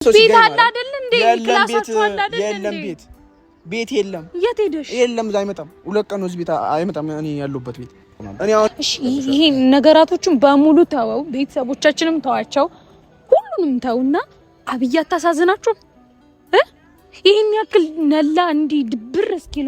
ቤት አለ አይደል እንዴ? ክላሳችሁ አለ አይደል እንዴ? የለም ቤት የለም። የት ሄደሽ? የለም አይመጣም። ሁለት ቀን ነው ቤት አይመጣም። እኔ ያለሁበት ቤት እሺ፣ ይሄ ነገራቶችን በሙሉ ተወው። ቤተሰቦቻችንም ተዋቸው፣ ሁሉንም ተውና አብይ አታሳዝናችሁ? ይሄን ያክል ነላ እንዲ ድብር እስኪሎ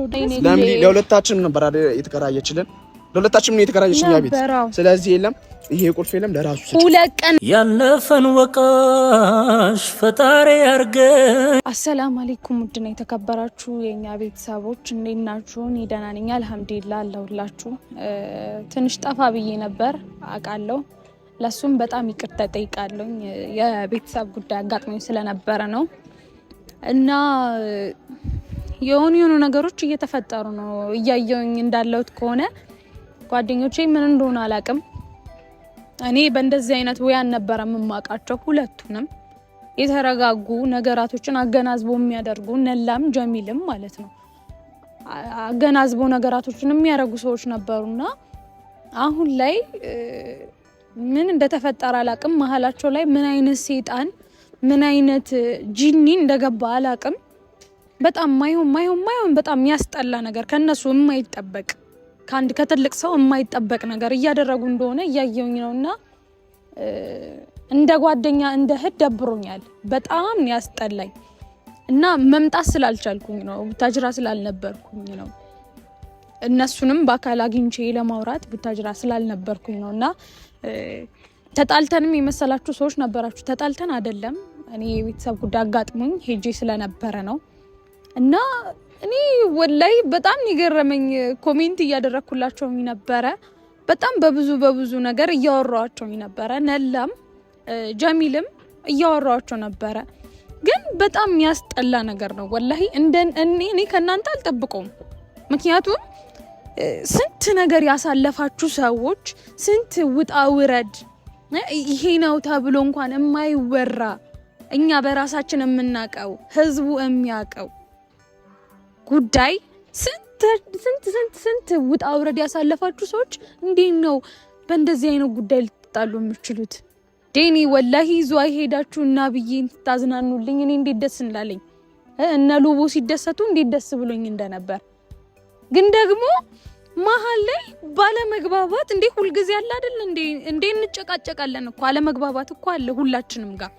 ለሁለታችን ነበር የተከራየችልን። ለሁለታችን ነው የተከራየችኝ ቤት። ስለዚህ የለም ይሄ ቁልፍ የለም። ለራሱ ሁለት ቀን ያለፈን ወቃሽ ፈጣሪ ያርገኝ። አሰላሙ አለይኩም ውድና የተከበራችሁ የኛ ቤተሰቦች እንዴት ናችሁ? እኔ ደህና ነኝ አልሐምዱሊላህ አለሁላችሁ። ትንሽ ጠፋ ብዬ ነበር አውቃለሁ። ለሱም በጣም ይቅርታ ጠይቃለሁ። የቤተሰብ ጉዳይ አጋጥሞኝ ስለነበረ ነው እና የሆኑ ነገሮች እየተፈጠሩ ነው። እያየሁኝ እንዳለሁት ከሆነ ጓደኞቼ ምን እንደሆነ አላውቅም። እኔ በእንደዚህ አይነት ወይ አልነበረም የማውቃቸው። ሁለቱንም የተረጋጉ ነገራቶችን አገናዝቦ የሚያደርጉ ነላም ጀሚልም ማለት ነው አገናዝቦ ነገራቶችን የሚያደርጉ ሰዎች ነበሩና አሁን ላይ ምን እንደተፈጠረ አላውቅም። መሀላቸው ላይ ምን አይነት ሰይጣን ምን አይነት ጂኒ እንደገባ አላውቅም። በጣም ማይሆን በጣም የሚያስጠላ ነገር ከነሱ የማይጠበቅ ከአንድ ከትልቅ ሰው የማይጠበቅ ነገር እያደረጉ እንደሆነ እያየሁኝ ነውና እንደ ጓደኛ እንደ እህት ደብሮኛል። በጣም ያስጠላኝ እና መምጣት ስላልቻልኩኝ ነው፣ ቡታጅራ ስላልነበርኩኝ ነው። እነሱንም በአካል አግኝቼ ለማውራት ቡታጅራ ስላልነበርኩኝ ነውና ተጣልተንም የመሰላችሁ ሰዎች ነበራችሁ። ተጣልተን አይደለም። እኔ የቤተሰብ ጉዳይ አጋጥሞኝ ሄጄ ስለነበረ ነው እና እኔ ወላይ በጣም ይገረመኝ። ኮሜንት እያደረኩላቸው ነበረ። በጣም በብዙ ነገር እያወራቸው ነበረ። ነላም ጀሚልም እያወራቸው ነበረ። ግን በጣም የሚያስጠላ ነገር ነው ወላሂ። እኔ ከናንተ አልጠብቀውም። ምክንያቱም ስንት ነገር ያሳለፋችሁ ሰዎች፣ ስንት ውጣ ውረድ፣ ይሄ ነው ተብሎ እንኳን የማይወራ እኛ በራሳችን የምናቀው ህዝቡ የሚያቀው ጉዳይ ስንት ውጣ ውረድ ያሳለፋችሁ ሰዎች እንዴት ነው በእንደዚህ አይነት ጉዳይ ልትጣሉ የምትችሉት? ዴኒ ወላሂ ይዟ ሄዳችሁ እና ብዬን ታዝናኑልኝ። እኔ እንዴት ደስ እንዳለኝ እነ ሉቡ ሲደሰቱ እንዴት ደስ ብሎኝ እንደነበር። ግን ደግሞ መሀል ላይ ባለመግባባት እንዴ ሁልጊዜ አለ አይደል እንዴ እንጨቃጨቃለን እኮ። አለመግባባት እኮ አለ ሁላችንም ጋር፣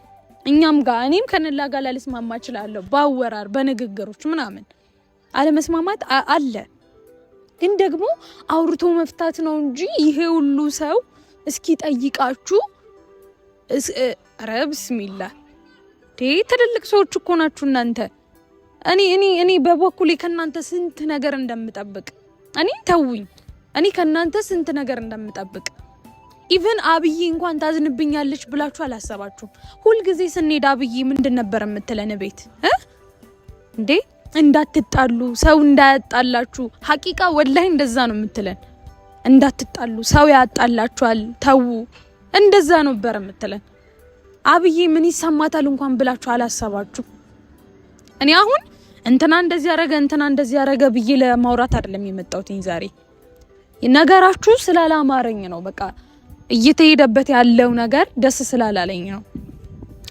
እኛም ጋር። እኔም ከነላ ጋር ላልስማማ እችላለሁ ባወራር በንግግሮች ምናምን አለመስማማት አለ። ግን ደግሞ አውርቶ መፍታት ነው እንጂ ይሄ ሁሉ ሰው እስኪ ጠይቃችሁ ኧረ ቢስሚላህ ትልልቅ ሰዎች እኮ ናችሁ እናንተ። እኔ በበኩሌ ከናንተ ስንት ነገር እንደምጠብቅ እኔ ተውኝ። እኔ ከናንተ ስንት ነገር እንደምጠብቅ ኢቭን አብይ እንኳን ታዝንብኛለች ብላችሁ አላሰባችሁም። ሁልጊዜ ስንሄድ አብይ ምንድን ነበር የምትለን ቤት እንዴ? እንዳትጣሉ፣ ሰው እንዳያጣላችሁ። ሐቂቃ ወላሂ እንደዛ ነው የምትለን። እንዳትጣሉ፣ ሰው ያጣላችኋል፣ ተው፣ እንደዛ ነበር የምትለን። አብይ ምን ይሰማታል እንኳን ብላችሁ አላሰባችሁ። እኔ አሁን እንትና እንደዚህ ያረገ ብዬ ለማውራት አይደለም የመጣሁት ዛሬ። ነገራችሁ ስላላማረኝ ነው። በቃ እየተሄደበት ያለው ነገር ደስ ስላላለኝ ነው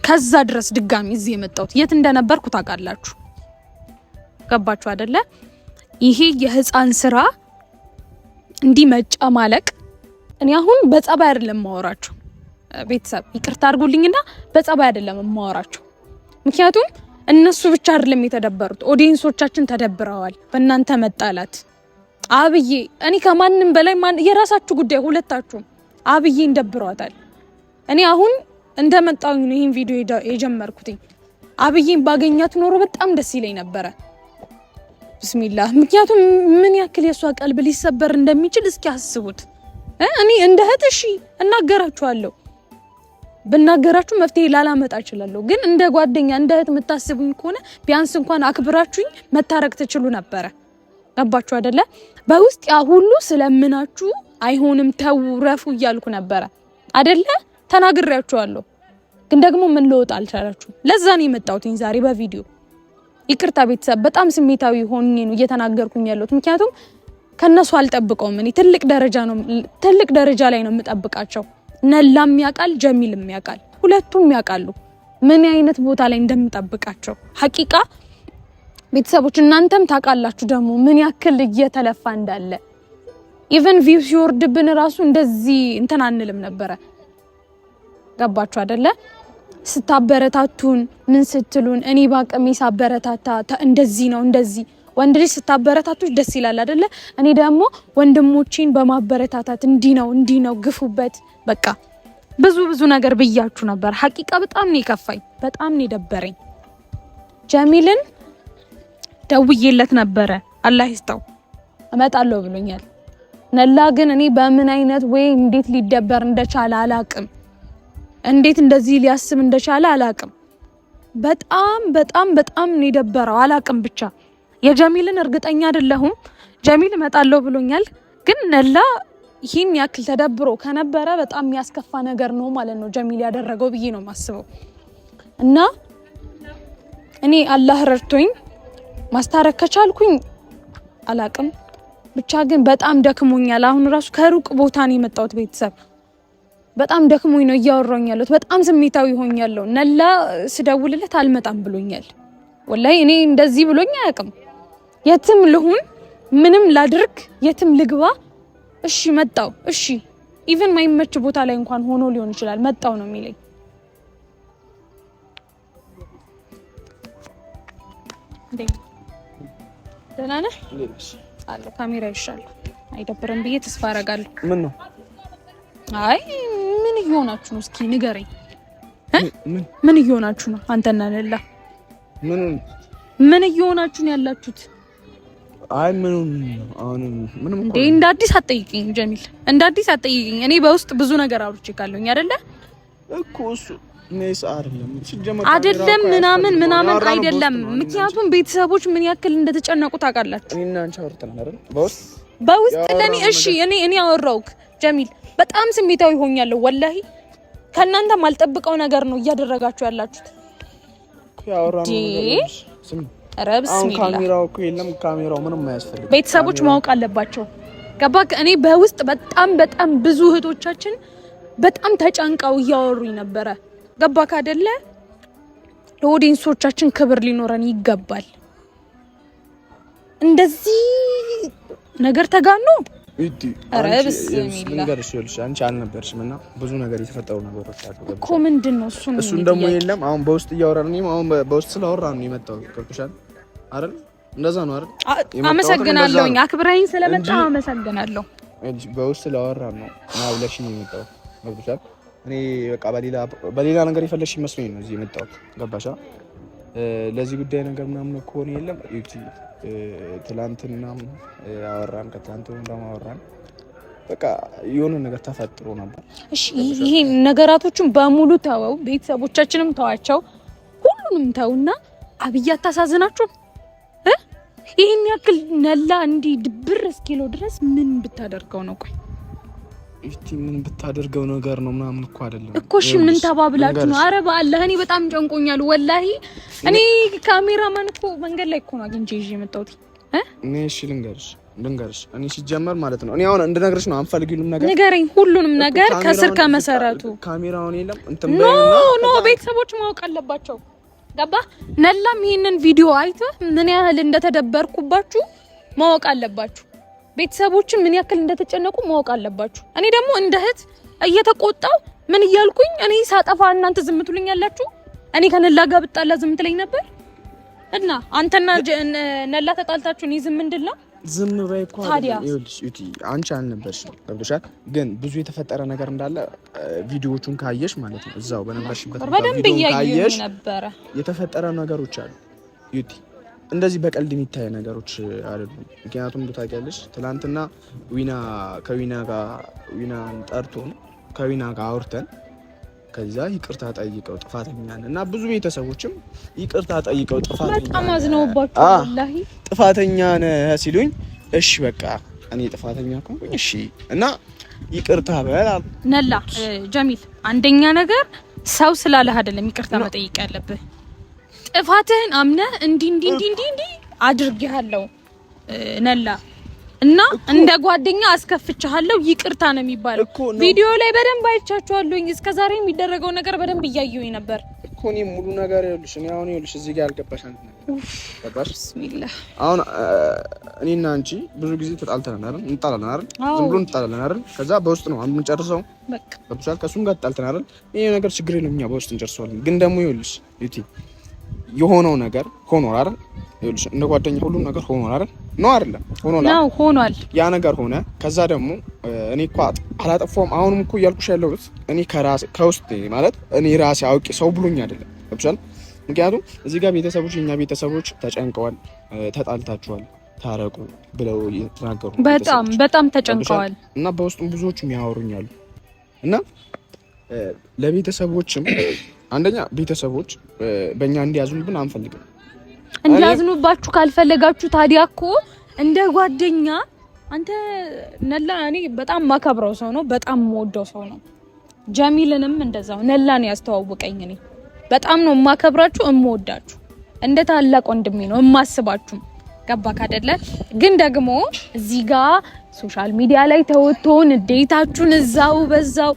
ከዛ ድረስ ድጋሚ እዚህ የመጣሁት። የት እንደነበርኩ ታውቃላችሁ። ገባችሁ አይደለ? ይሄ የህፃን ስራ እንዲህ መጫማለቅ። እኔ አሁን በጸባይ አይደለም ማወራችሁ ቤተሰብ፣ ይቅርታ አድርጉልኝና በጸባይ አይደለም ማወራችሁ። ምክንያቱም እነሱ ብቻ አይደለም የተደበሩት፣ ኦዲየንሶቻችን ተደብረዋል በእናንተ መጣላት። አብዬ እኔ ከማንም በላይ የራሳችሁ ጉዳይ ሁለታችሁም አብዬን ደብሯታል። እኔ አሁን እንደመጣሁ ነው ይሄን ቪዲዮ የጀመርኩትኝ። አብዬን ባገኛት ኖሮ በጣም ደስ ይለኝ ነበረ። ቢስሚላህ። ምክንያቱም ምን ያክል የሷ ቀልብ ሊሰበር እንደሚችል እስኪ አስቡት። እኔ እንደ እህት እሺ እናገራችኋለሁ፣ ብናገራችሁ መፍትሄ ላላመጣ እችላለሁ። ግን እንደ ጓደኛ እንደ እህት የምታስቡኝ ከሆነ ቢያንስ እንኳን አክብራችሁኝ መታረቅ ትችሉ ነበረ። ገባችሁ አይደለ? በውስጥ ያ ሁሉ ስለምናችሁ አይሆንም ተው ረፉ እያልኩ ነበረ አይደለ? ተናግሬያችኋለሁ። ግን ደግሞ ምን ልወጣ አልቻላችሁ። ለዛ ነው የመጣሁት ዛሬ በቪዲዮ። ይቅርታ ቤተሰብ፣ በጣም ስሜታዊ ሆኜ ነው እየተናገርኩኝ ያለሁት። ምክንያቱም ከነሱ አልጠብቀውም። እኔ ትልቅ ደረጃ ላይ ነው የምጠብቃቸው። ነላም ያውቃል፣ ጀሚልም ያውቃል፣ ሁለቱም ያውቃሉ። ምን አይነት ቦታ ላይ እንደምጠብቃቸው ሐቂቃ ቤተሰቦች እናንተም ታውቃላችሁ ደግሞ ምን ያክል እየተለፋ እንዳለ ኢቭን ቪው ሲወርድብን ራሱ እንደዚህ እንትን አንልም ነበር ገባችሁ አይደለ ስታበረታቱን ምን ስትሉን እኔ ባቀሜ ሳበረታታ እንደዚህ ነው እንደዚህ ወንድ ልጅ ስታበረታቱሽ ደስ ይላል አይደለ እኔ ደግሞ ወንድሞቼን በማበረታታት እንዲ ነው ግፉበት በቃ ብዙ ነገር ብያችሁ ነበር ሐቂቃ በጣም ነው የከፋኝ በጣም ነው የደበረኝ ጀሚልን ደውዬለት ነበር አላህ ይስጠው እመጣለሁ ብሎኛል ነላ ግን እኔ በምን አይነት ወይ እንዴት ሊደበር እንደቻለ አላቅም እንዴት እንደዚህ ሊያስብ እንደቻለ አላቅም በጣም ነው የደበረው አላቅም ብቻ የጀሚልን እርግጠኛ አይደለሁም ጀሚል እመጣለሁ ብሎኛል ግን ነላ ይሄን ያክል ተደብሮ ከነበረ በጣም የሚያስከፋ ነገር ነው ማለት ነው ጀሚል ያደረገው ብዬ ነው ማስበው እና እኔ አላህ ረድቶኝ ማስታረቅ ከቻልኩኝ አላቅም ብቻ ግን በጣም ደክሞኛል አሁን ራሱ ከሩቅ ቦታ ነው የመጣሁት ቤተሰብ በጣም ደክሞኝ ነው እያወራኝ ያለሁት በጣም ስሜታዊ ሆኛለሁ ነላ ስደውልለት አልመጣም ብሎኛል ወላሂ እኔ እንደዚህ ብሎኝ አያውቅም የትም ልሁን ምንም ላድርግ የትም ልግባ እሺ መጣው እሺ ኢቭን ማይመች ቦታ ላይ እንኳን ሆኖ ሊሆን ይችላል መጣው ነው የሚለኝ ደህና ነህ አለ ካሜራ ይሻላል አይደብርም ብዬ ተስፋ አደርጋለሁ ምን ነው አይ ምን ይሆናችሁ ነው እስኪ ንገረኝ ምን ይሆናችሁ ነው አንተና ነላ ምን ይሆናችሁ ነው ያላችሁት አይ ምንም እንደ አዲስ አትጠይቂኝ ጀሚል እንደ አዲስ አትጠይቂኝ እኔ በውስጥ ብዙ ነገር አውርቼ ካለሁኝ አይደለ እኮ እሱ ነይስ አይደለም ምናምን አይደለም ምክንያቱም ቤተሰቦች ምን ያክል እንደተጨነቁ ታውቃላችሁ እኔና አንቺ አውርተናል አይደል በውስጥ ለኔ እሺ እኔ አወራውክ ጀሚል በጣም ስሜታዊ ሆኛለሁ ወላሂ ከናንተ ማልጠብቀው ነገር ነው እያደረጋችሁ ያላችሁት ያወራነው ካሜራው እኮ የለም ካሜራው ምንም አያስፈልግም ቤተሰቦች ማወቅ አለባቸው ገባክ እኔ በውስጥ በጣም ብዙ እህቶቻችን በጣም ተጨንቀው እያወሩኝ ነበረ ገባክ አይደለ ለኦዲየንሶቻችን ክብር ሊኖረን ይገባል እንደዚህ ነገር ተጋኖ አረብስ ልንገርሽ ይልሽ አንቺ አልነበርሽምና ብዙ ነገር የተፈጠሩ ነገሮች አሉ እኮ ምንድነው እሱን ደግሞ የለም አሁን በውስጥ እያወራን ነው አሁን በውስጥ ስላወራን ነው የመጣው ከርኩሻል አይደል እንደዛ ነው አይደል አመሰግናለሁ አክብረኝ ስለመጣ አመሰግናለሁ በውስጥ ስላወራን ነው ማብለሽ ነው የመጣው ከርኩሻል እኔ በቃ በሌላ ነገር ይፈልሽ መስሎኝ ነው እዚህ የመጣው ገባሻ ለዚህ ጉዳይ ነገር ምናምን ኮን የለም ትላንትና አወራን ከትላንትና እንደማወራን በቃ የሆነ ነገር ተፈጥሮ ነበር እሺ ይሄ ነገራቶችን በሙሉ ተወው ቤተሰቦቻችንም ተዋቸው ሁሉንም ተውና አብያ ታሳዝናችሁ ይሄን ያክል ነላ እንዲ ድብር እስኪሎ ድረስ ምን ብታደርገው ነው ቆይ እስቲ ምን ብታደርገው ነገር ነው ምናምን እኮ አይደለም እኮ እሺ ምን ተባብላችሁ ነው አረ በአላህ እኔ በጣም ጨንቆኛል ወላሂ እኔ ካሜራማን እኮ መንገድ ላይ እኮ ነው አግኝቼ ይዤ የመጣሁት እኔ እሺ ልንገርሽ እኔ ሲጀመር ማለት ነው እኔ አሁን እንድነግርሽ ነው አንፈልግልም ነገር ንገረኝ ሁሉንም ነገር ከስር ከመሰረቱ ካሜራውን የለም እንትን ኖ ቤተሰቦች ማወቅ አለባቸው ገባ ነላም ይሄንን ቪዲዮ አይተህ ምን ያህል እንደተደበርኩባችሁ ማወቅ አለባችሁ ቤተሰቦችን ምን ያክል እንደተጨነቁ ማወቅ አለባችሁ እኔ ደግሞ እንደ እህት እየተቆጣው ምን ይያልኩኝ እኔ ሳጠፋ እናንተ ዝም ትሉኛላችሁ እኔ ከነላ ጋር ብጣላ ዝም ትለኝ ነበር እና አንተና ነላ ተጣልታችሁ እኔ ዝም እንድላ ዝም በይ እኮ ይኸውልሽ ዩቲ አንቺ አልነበርሽም ገብቶሻል ግን ብዙ የተፈጠረ ነገር እንዳለ ቪዲዮዎቹን ካየሽ ማለት ነው እዛው በነበርሽበት ቪዲዮ ካየሽ ነበር የተፈጠረ ነገሮች አሉ ዩቲ እንደዚህ በቀልድ የሚታይ ነገሮች አይደሉም ምክንያቱም ታውቂያለሽ ትላንትና ዊናን ጠርቶን ከዊና ጋር አውርተን ከዛ ይቅርታ ጠይቀው ጥፋተኛ ነን እና ብዙ ቤተሰቦችም ይቅርታ ጠይቀው በጣም አዝነውባችሁ ወላሂ ጥፋተኛ ነህ ሲሉኝ እሺ በቃ እኔ ጥፋተኛ ከሆንኩ እሺ እና ይቅርታ በላል ነላ ጀሚል አንደኛ ነገር ሰው ስላለህ አይደለም ይቅርታ መጠየቅ ያለብህ ጥፋትህን አምነህ እንዲ አድርጌሃለሁ ነላ እና እንደ ጓደኛ አስከፍቻለሁ ይቅርታ ነው የሚባለው ቪዲዮ ላይ በደንብ አይቻችኋለሁኝ እስከዛሬ የሚደረገው ነገር በደንብ እያየሁኝ ነበር እኮ እኔ ሙሉ ነገር ይኸውልሽ እኔ አሁን ይኸውልሽ እዚህ ጋር ያልገባሽ አንተ ነገር ገባሽ? ቢስሚላህ አሁን እኔና አንቺ ብዙ ጊዜ ተጣልተናል አይደል? እንጣላለን አይደል? ዝም ብሎ እንጣላለን አይደል? ከዛ በውስጥ ነው የምንጨርሰው። በቃ ገብቶሻል? ከሱም ጋር ተጣልተናል አይደል? ይሄ ነገር ችግር የለም እኛ በውስጥ እንጨርሰዋለን። ግን ደግሞ ይኸውልሽ ዩቲ የሆነው ነገር ሆኖ አይደል? ይኸውልሽ እንደ ጓደኛ ሁሉም ነገር ሆኖ አይደል? ነው አይደለም? ሆኗል። ያ ነገር ሆነ። ከዛ ደግሞ እኔ እኮ አላጠፋሁም። አሁንም እኮ እያልኩሽ ያለሁት እኔ ከራሴ ከውስጥ ማለት እኔ ራሴ አውቄ ሰው ብሎኝ አይደለም። ገብቶሻል? ምክንያቱም እዚህ ጋር ቤተሰቦች የኛ ቤተሰቦች ተጨንቀዋል፣ ተጣልታችኋል፣ ታረቁ ብለው የተናገሩ በጣም ተጨንቀዋል እና በውስጡም ብዙዎቹ የሚያወሩኛሉ እና ለቤተሰቦችም አንደኛ ቤተሰቦች በእኛ እንዲያዝኑብን አንፈልግም። እንዲያዝኑባችሁ ካልፈለጋችሁ ታዲያ እኮ እንደ ጓደኛ አንተ ነላ እኔ በጣም ማከብረው ሰው ነው፣ በጣም የምወደው ሰው ነው። ጀሚልንም እንደዛው ነላን ያስተዋወቀኝ እኔ በጣም ነው ማከብራችሁ፣ እምወዳችሁ እንደ ታላቅ ወንድሜ ነው እማስባችሁ። ገባክ አይደለ? ግን ደግሞ እዚህ ጋር ሶሻል ሚዲያ ላይ ተወጥቶን ዴታችሁን እዛው በዛው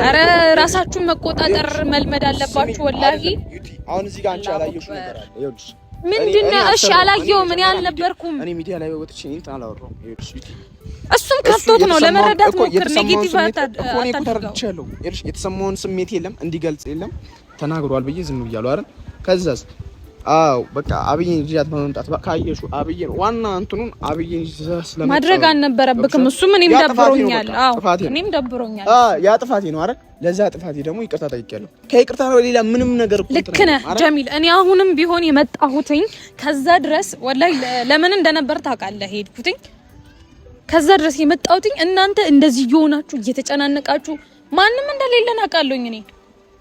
አረ ራሳችሁን መቆጣጠር መልመድ አለባችሁ። ወላሂ አሁን እዚህ ጋር አንቺ አላየሁሽ ነገር አለ። ይኸውልሽ ምንድነው? እሺ አላየሁም፣ እኔ አልነበርኩም። እኔ ሚዲያ ላይ ወጥቼ እንትን አላወራሁም። ይኸውልሽ እሱም ከፍቶት ነው ለመረዳት ሞክር። ኔጌቲቭ አታድርገው። ይኸውልሽ የተሰማውን ስሜት የለም እንዲገልጽ የለም ተናግሯል ብዬ ዝም ብያለሁ አይደል? ከዛስ አው በቃ አብይን ጂያት ማምጣት ካየሹ አብይን ዋና እንትኑን አብይን ስለማድረግ ማድረግ አልነበረብክም። እሱ ምንም ደብሮኛል። አዎ እኔም ደብሮኛል። ያ ጥፋቴ ነው አይደል? ለዛ ጥፋቴ ደግሞ ይቅርታ ጠይቄያለሁ። ከይቅርታ ነው ሌላ ምንም ነገር እኮ ልክ ነህ ጀሚል። እኔ አሁንም ቢሆን የመጣሁትኝ ከዛ ድረስ ወላሂ ለምን እንደነበር ታውቃለህ? ሄድኩትኝ ከዛ ድረስ የመጣሁትኝ እናንተ እንደዚህ እየሆናችሁ እየተጨናነቃችሁ ማንም እንደሌለን አውቃለሁኝ እኔ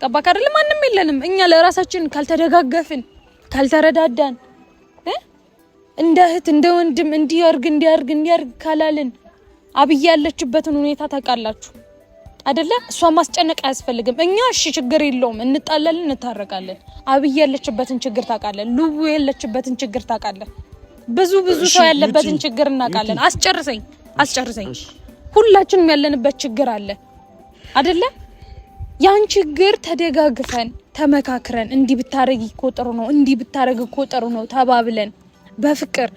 ጠባቅ አይደል? ማንም የለንም። እኛ ለራሳችን ካልተደጋገፍን ካልተረዳዳን እንደ እህት እንደ ወንድም እንዲያርግ ካላልን አብይ ያለችበትን ሁኔታ ታውቃላችሁ አይደለ? እሷን ማስጨነቅ አያስፈልግም። እኛ እሺ ችግር የለውም እንጣላለን፣ እንታረቃለን። አብይ ያለችበትን ችግር ታውቃለህ። ሉቡ ያለችበትን ችግር ታውቃለህ። ብዙ ሰው ያለበትን ችግር እናውቃለን። አስጨርሰኝ። ሁላችንም ያለንበት ችግር አለ አይደለ? ያን ችግር ተደጋግፈን ተመካክረን እንዲህ ብታረጊ እኮ ጥሩ ነው፣ እንዲህ ብታረግ እኮ ጥሩ ነው ተባብለን በፍቅር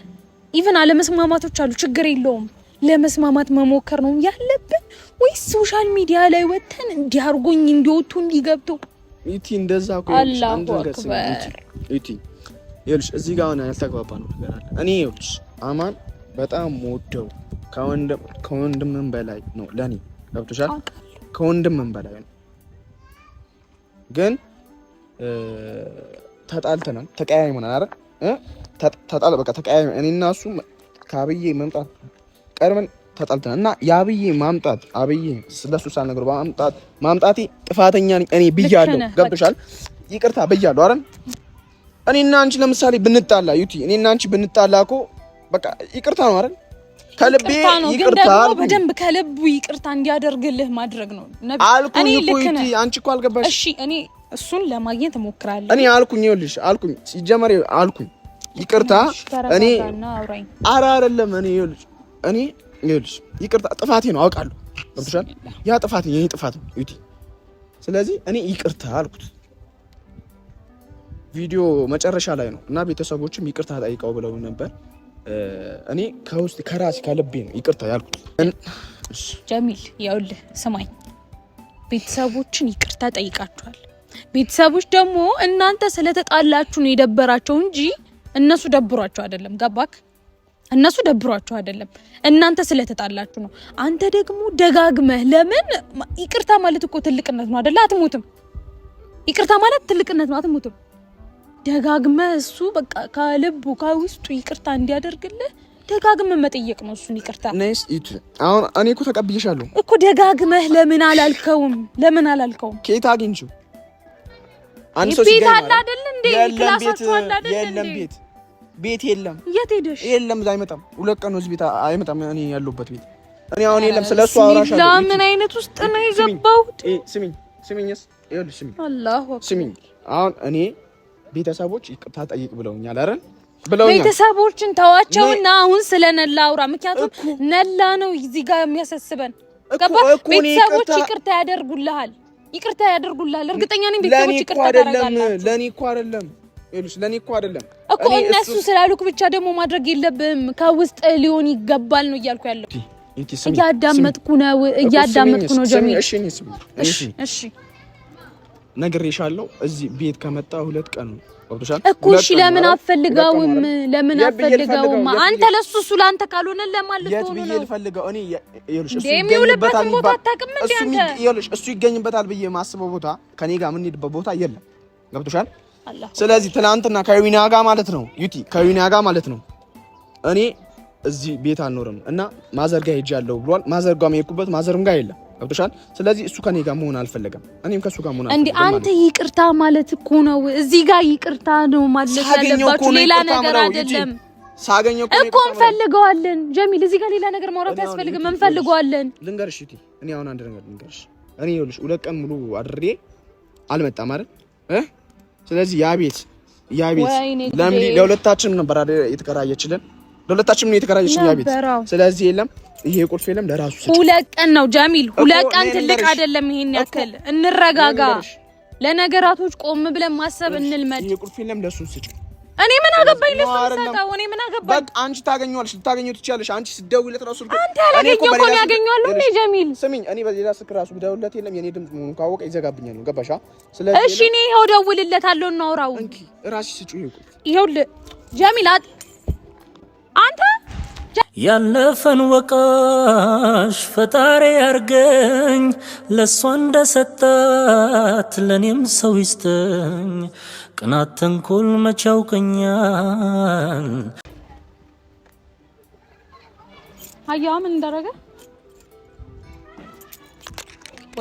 ኢቭን አለመስማማቶች አሉ፣ ችግር የለውም ለመስማማት መሞከር ነው ያለብን። ወይስ ሶሻል ሚዲያ ላይ ወተን እንዲያርጉኝ እንዲወጡ እንዲገብጡ ኢቲ እንደዛ እኮ ኢቲ ይኸውልሽ እዚህ ጋር ነው ያልተግባባ ነው ነገር አለ። እኔ ይኸውልሽ አማን በጣም ወደው ከወንድምም በላይ ነው ለኔ ገብቶሻል? ከወንድምም በላይ ነው። ግን ተጣልተናል፣ ተቀያይመናል አይደል? በቃ ተቀያይመን እኔና እሱ ከአብዬ መምጣት ቀርመን ተጣልተናል እና የአብዬ ማምጣት አብዬ ስለሱ ሳልነግረው ማምጣቴ ጥፋተኛ ነኝ እኔ ብያለሁ። ገብቶሻል? ይቅርታ ብያለሁ አይደል? እኔና አንቺ ለምሳሌ ብንጣላ ዩቲ እኔና አንቺ ብንጣላ እኮ በቃ ይቅርታ ነው አይደል? ከልቤ ይቅርታ በደንብ ከልቡ ይቅርታ እንዲያደርግልህ ማድረግ ነው። እኔ ልክነ አንቺ እኮ አልገባሽ። እሺ እኔ እሱን ለማግኘት እሞክራለሁ። እኔ አልኩኝ ሲጀመር አልኩኝ ይቅርታ እኔ አይደለም እኔ ይኸውልሽ ይቅርታ ጥፋቴ ነው አውቃለሁ። ገብቶሻል? ያ ጥፋቴ የኔ ጥፋት ነው ዩቲ። ስለዚህ እኔ ይቅርታ አልኩት። ቪዲዮ መጨረሻ ላይ ነው እና ቤተሰቦችም ይቅርታ ጠይቀው ብለው ነበር። እኔ ከውስጥ ከራሴ ከልቤ ነው ይቅርታ ያልኩት። ጀሚል ይኸውልህ ስማኝ፣ ቤተሰቦችን ይቅርታ ጠይቃችኋል። ቤተሰቦች ደግሞ እናንተ ስለተጣላችሁ ነው የደበራቸው እንጂ እነሱ ደብሯቸው አይደለም። ገባክ? እነሱ ደብሯቸው አይደለም፣ እናንተ ስለተጣላችሁ ነው። አንተ ደግሞ ደጋግመህ ለምን ይቅርታ ማለት እኮ ትልቅነት ነው አይደለ? አትሞትም። ይቅርታ ማለት ትልቅነት ነው፣ አትሞትም። ደጋግመህ እሱ በቃ ከልቡ ከውስጡ ይቅርታ እንዲያደርግልህ ደጋግመህ መጠየቅ ነው እሱን ይቅርታ። ነይስ ኢት አሁን እኔ እኮ ተቀብዬሻለሁ እኮ ደጋግመህ ለምን አላልከውም? ከየት አግኝቼው? አንድ ሰው ቤት አለ አይደል እንዴ? ክላሳችሁ አለ አይደል እንዴ? የለም ቤት የለም። የት ሄደሽ? የለም አይመጣም። 2 ቀን ነው እዚህ ቤት አይመጣም። እኔ ያለሁበት ቤት እኔ አሁን የለም። ስለሱ አወራሻለሁ። ለምን አይነት ውስጥ ነው የገባሁት? ስሚኝስ ይኸውልሽ አላሁ አክበር ስሚኝ። አሁን እኔ ቤተሰቦች ይቅርታ ጠይቅ ብለውኛል አይደል? ብለውኛል። ቤተሰቦችን ተዋቸውና አሁን ስለ ነላ አውራ። ምክንያቱም ነላ ነው እዚህ ጋር የሚያሳስበን። ገባ? ቤተሰቦች ይቅርታ ያደርጉልሃል። ይቅርታ ያደርጉልሃል እርግጠኛ ነኝ ቤተሰቦች ይቅርታ ያደርጋሉ ለኔ እኮ አይደለም ይሉስ ለኔ እኮ አይደለም እኮ እነሱ ስላሉክ ብቻ ደግሞ ማድረግ የለብም ከውስጥ ሊሆን ይገባል ነው እያልኩ ያለው እያዳመጥኩ ነው ጀሚል እሺ ነግሬሻለሁ እዚህ ቤት ከመጣ 2 ቀን ነው ወጥቷል እኮ እሺ ለምን አፈልጋውም አንተ ለሱ ሱላንተ ካልሆነ ለማለት ሆኖ ነው የት ልፈልገው እኔ ይኸውልሽ እሱ ይገኝበታል እሱ ይገኝበታል ብዬ ማስበው ቦታ ከኔ ጋር ምን ሄድበት ቦታ የለም ገብቶሻል ስለዚህ ትናንትና ከዊና ጋር ማለት ነው ዩቲ ከዊና ጋር ማለት ነው እኔ እዚህ ቤት አልኖርም እና ማዘርጋ ሄጃለሁ ብሏል ማዘርጋ የሄድኩበት ማዘርም ጋር የለም ገብቶሻል ስለዚህ እሱ ከኔ ጋር መሆን አልፈለገም እኔም ከሱ ጋር መሆን አልፈለገም እንዴ አንተ ይቅርታ ማለት እኮ ነው እዚህ ጋር ይቅርታ ነው ማለት ያለባችሁ ሌላ ነገር አይደለም ሳገኘው እኮ እንፈልገዋለን ጀሚል እዚህ ጋር ሌላ ነገር ማውራት ያስፈልግም እንፈልገዋለን ልንገርሽ ዩቲ እኔ አሁን አንድ ነገር ልንገርሽ እኔ ይኸውልሽ 2 ቀን ሙሉ አድሬ አልመጣም አይደል ስለዚህ ያ ቤት ለምን ለሁለታችንም ነበር የተከራየችልን ለሁለታችንም ነው የተከራየችልን ያ ቤት ስለዚህ የለም ይሄ ቁልፍ የለም ለራሱ 2 ቀን ነው ጀሚል 2 ቀን ትልቅ አይደለም ይሄን ያክል እንረጋጋ ለነገራቶች ቆም ብለን ማሰብ እንልመድ ይሄ ቁልፍ የለም ለሱ ስጭ እኔ ምን አገባኝ ለሰጣው እኔ ምን አገባኝ በቃ አንቺ ታገኘዋለሽ ልታገኘው ትችያለሽ አንቺ ስትደውይለት ራሱ አንተ ያላገኘው እኮ ያገኘዋለሁ እንዴ ጀሚል ስሚኝ እኔ በሌላ ስልክ ራሱ ብደውልለት የለም የኔ ድምጽ መሆኑን ካወቀ ይዘጋብኛል ነው ገባሻ ስለዚህ እሺ እኔ ይሄው ደውልለታለሁ እናውራው እንኪ ራስሽ ስጪው ይሄው ጀሚል አንተ ያለፈን ወቃሽ ፈጣሪ ያርገኝ ለሷ እንደሰጣት ለኔም ሰው ይስጠኝ ቅናት ተንኮል መቻውቀኛል አያ ምን እንዳረገ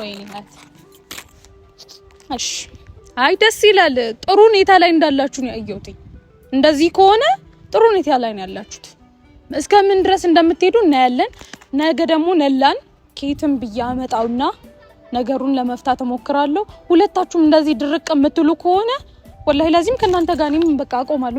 ወይኔት እሺ አይ ደስ ይላል ጥሩ ሁኔታ ላይ እንዳላችሁ ነው ያየሁት እንደዚህ ከሆነ ጥሩ ሁኔታ ላይ ነው ያላችሁት እስከምን ድረስ እንደምትሄዱ እናያለን ነገ ደግሞ ነላን ኬትም በያመጣውና ነገሩን ለመፍታት እሞክራለሁ ሁለታችሁም እንደዚህ ድርቅ የምትሉ ከሆነ ወላሂ ለዚህም ከናንተ ጋር እኔም በቃ አቆማለሁ